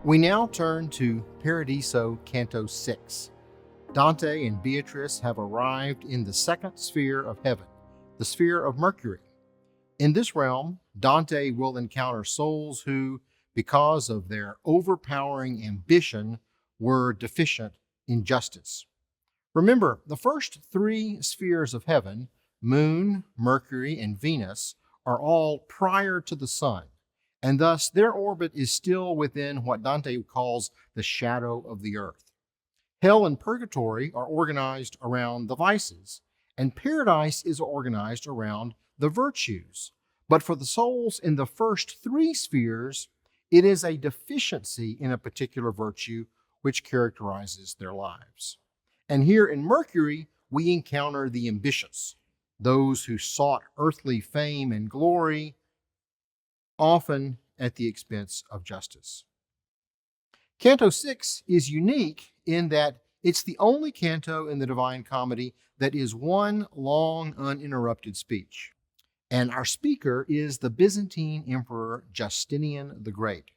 We now turn to Paradiso, Canto 6. Dante and Beatrice have arrived in the second sphere of heaven, the sphere of Mercury. In this realm, Dante will encounter souls who, because of their overpowering ambition, were deficient in justice. Remember, the first three spheres of heaven, Moon, Mercury, and Venus, are all prior to the sun, and thus their orbit is still within what Dante calls the shadow of the earth. Hell and purgatory are organized around the vices, and paradise is organized around the virtues. But for the souls in the first three spheres, it is a deficiency in a particular virtue which characterizes their lives. And here in Mercury, we encounter the ambitious, those who sought earthly fame and glory, often at the expense of justice. Canto 6 is unique in that it's the only canto in the Divine Comedy that is one long, uninterrupted speech. And our speaker is the Byzantine Emperor Justinian the Great.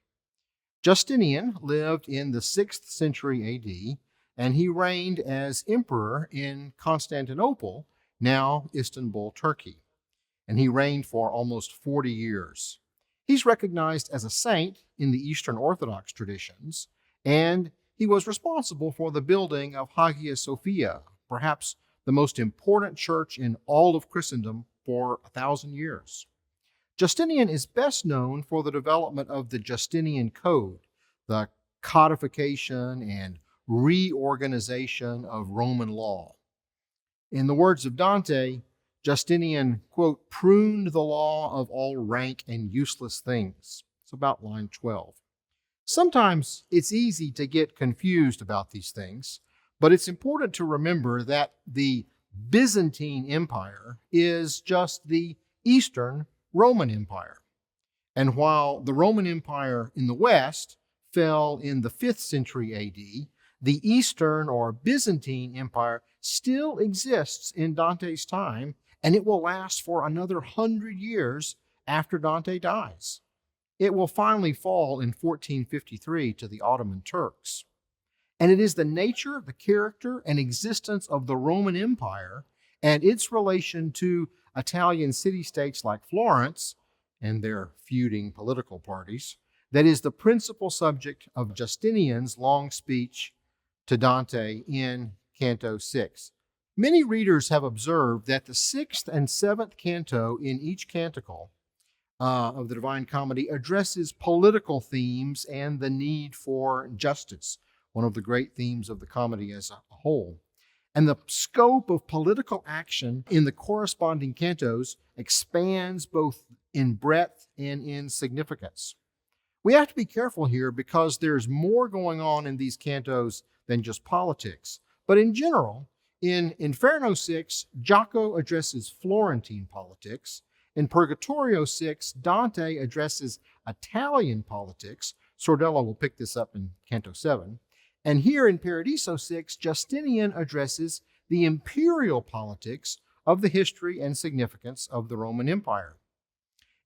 Justinian lived in the 6th century AD, and he reigned as emperor in Constantinople, now Istanbul, Turkey. And he reigned for almost 40 years. He's recognized as a saint in the Eastern Orthodox traditions, and he was responsible for the building of Hagia Sophia, perhaps the most important church in all of Christendom for 1,000 years. Justinian is best known for the development of the Justinian Code, the codification and reorganization of Roman law. In the words of Dante, Justinian, quote, pruned the law of all rank and useless things. It's about line 12. Sometimes it's easy to get confused about these things, but it's important to remember that the Byzantine Empire is just the Eastern Roman Empire. And while the Roman Empire in the West fell in the 5th century AD, the Eastern or Byzantine Empire still exists in Dante's time, and it will last for another 100 years after Dante dies. It will finally fall in 1453 to the Ottoman Turks. And it is the nature, the character, and existence of the Roman Empire and its relation to Italian city-states like Florence and their feuding political parties that is the principal subject of Justinian's long speech to Dante in Canto 6. Many readers have observed that the 6th and 7th canto in each canticle of the Divine Comedy addresses political themes and the need for justice, one of the great themes of the comedy as a whole. And the scope of political action in the corresponding cantos expands both in breadth and in significance. We have to be careful here because there's more going on in these cantos than just politics. But in general, in Inferno 6, Giacomo addresses Florentine politics. In Purgatorio 6, Dante addresses Italian politics. Sordello will pick this up in Canto 7. And here in Paradiso 6, Justinian addresses the imperial politics of the history and significance of the Roman Empire.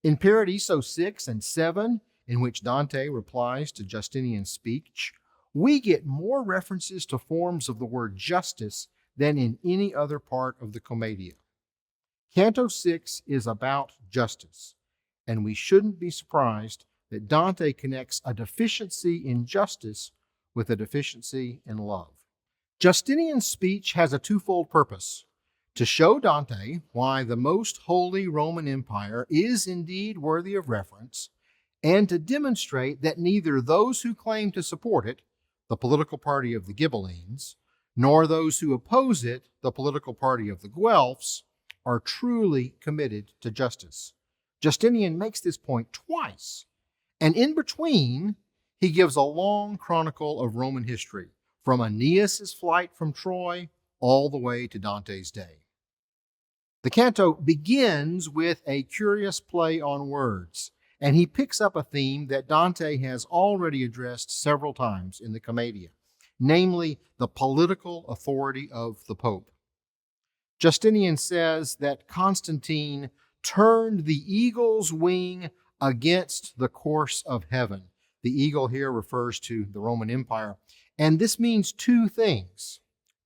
In Paradiso 6 and 7, in which Dante replies to Justinian's speech, we get more references to forms of the word justice than in any other part of the Commedia. Canto 6 is about justice, and we shouldn't be surprised that Dante connects a deficiency in justice with a deficiency in love. Justinian's speech has a twofold purpose: to show Dante why the most holy Roman Empire is indeed worthy of reference, and to demonstrate that neither those who claim to support it, the political party of the Ghibellines, nor those who oppose it, the political party of the Guelphs, are truly committed to justice. Justinian makes this point twice, and in between, he gives a long chronicle of Roman history, from Aeneas' flight from Troy all the way to Dante's day. The canto begins with a curious play on words, and he picks up a theme that Dante has already addressed several times in the Commedia, namely the political authority of the Pope. Justinian says that Constantine turned the eagle's wing against the course of heaven, The eagle here refers to the Roman Empire. And this means two things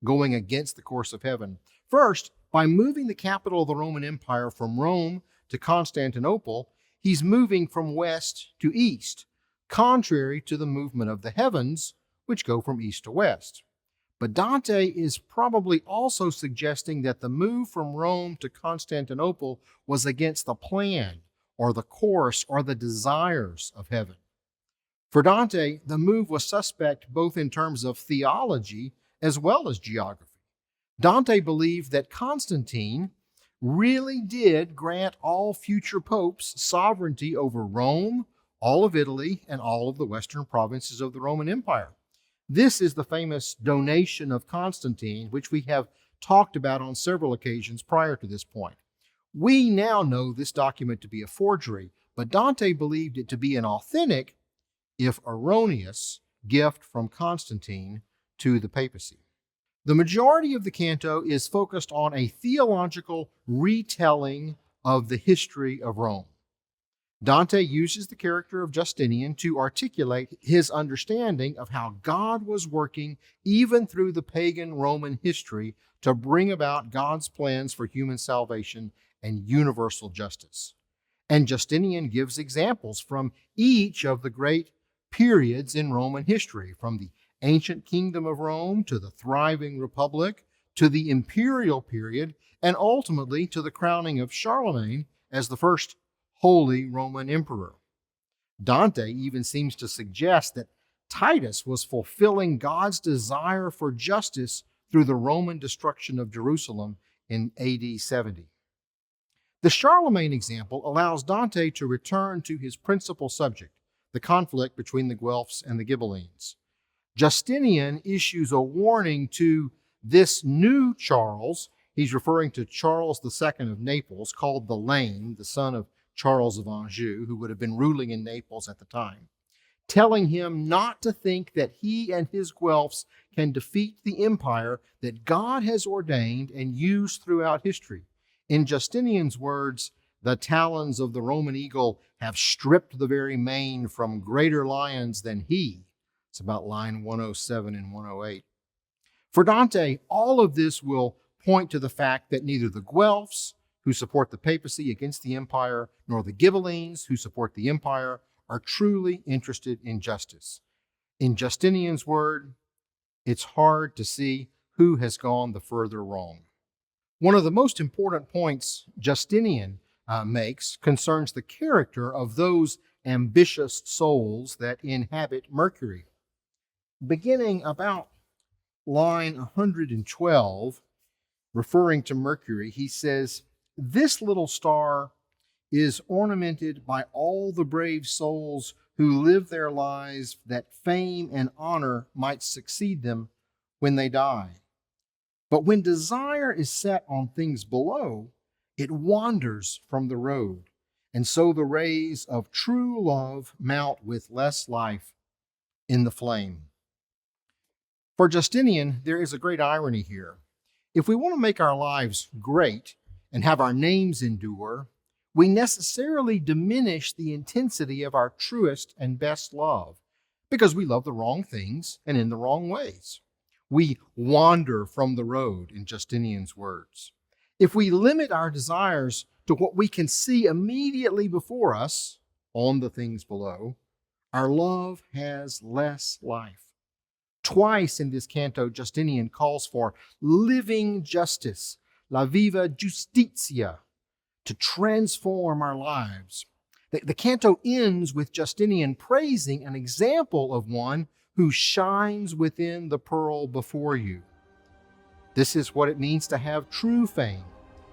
going against the course of heaven. First, by moving the capital of the Roman Empire from Rome to Constantinople, he's moving from west to east, contrary to the movement of the heavens, which go from east to west. But Dante is probably also suggesting that the move from Rome to Constantinople was against the plan or the course or the desires of heaven. For Dante, the move was suspect both in terms of theology as well as geography. Dante believed that Constantine really did grant all future popes sovereignty over Rome, all of Italy, and all of the western provinces of the Roman Empire. This is the famous donation of Constantine, which we have talked about on several occasions prior to this point. We now know this document to be a forgery, but Dante believed it to be an authentic, if erroneous, gift from Constantine to the papacy. The majority of the canto is focused on a theological retelling of the history of Rome. Dante uses the character of Justinian to articulate his understanding of how God was working even through the pagan Roman history to bring about God's plans for human salvation and universal justice. And Justinian gives examples from each of the great periods in Roman history, from the ancient kingdom of Rome to the thriving republic to the imperial period, and ultimately to the crowning of Charlemagne as the first Holy Roman Emperor. Dante even seems to suggest that Titus was fulfilling God's desire for justice through the Roman destruction of Jerusalem in AD 70. The Charlemagne example allows Dante to return to his principal subject, the conflict between the Guelphs and the Ghibellines. Justinian issues a warning to this new Charles. He's referring to Charles II of Naples, called the Lame, the son of Charles of Anjou, who would have been ruling in Naples at the time, telling him not to think that he and his Guelphs can defeat the empire that God has ordained and used throughout history. In Justinian's words, the talons of the Roman eagle have stripped the very mane from greater lions than he. It's about line 107 and 108. For Dante, all of this will point to the fact that neither the Guelphs, who support the papacy against the empire, nor the Ghibellines, who support the empire, are truly interested in justice. In Justinian's word, it's hard to see who has gone the further wrong. One of the most important points Justinian makes concerns the character of those ambitious souls that inhabit Mercury. Beginning about line 112, referring to Mercury, he says, "This little star is ornamented by all the brave souls who live their lives that fame and honor might succeed them when they die. But when desire is set on things below, it wanders from the road, and so the rays of true love mount with less life in the flame." For Justinian, there is a great irony here. If we want to make our lives great and have our names endure, we necessarily diminish the intensity of our truest and best love because we love the wrong things and in the wrong ways. We wander from the road, in Justinian's words. If we limit our desires to what we can see immediately before us, on the things below, our love has less life. Twice in this canto, Justinian calls for living justice, la viva justitia, to transform our lives. The canto ends with Justinian praising an example of one who shines within the pearl before you. This is what it means to have true fame.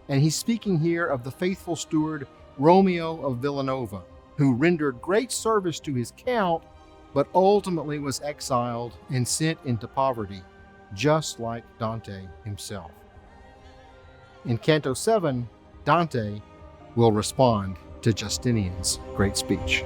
And he's speaking here of the faithful steward Romeo of Villanova, who rendered great service to his count, but ultimately was exiled and sent into poverty, just like Dante himself. In Canto 7, Dante will respond to Justinian's great speech.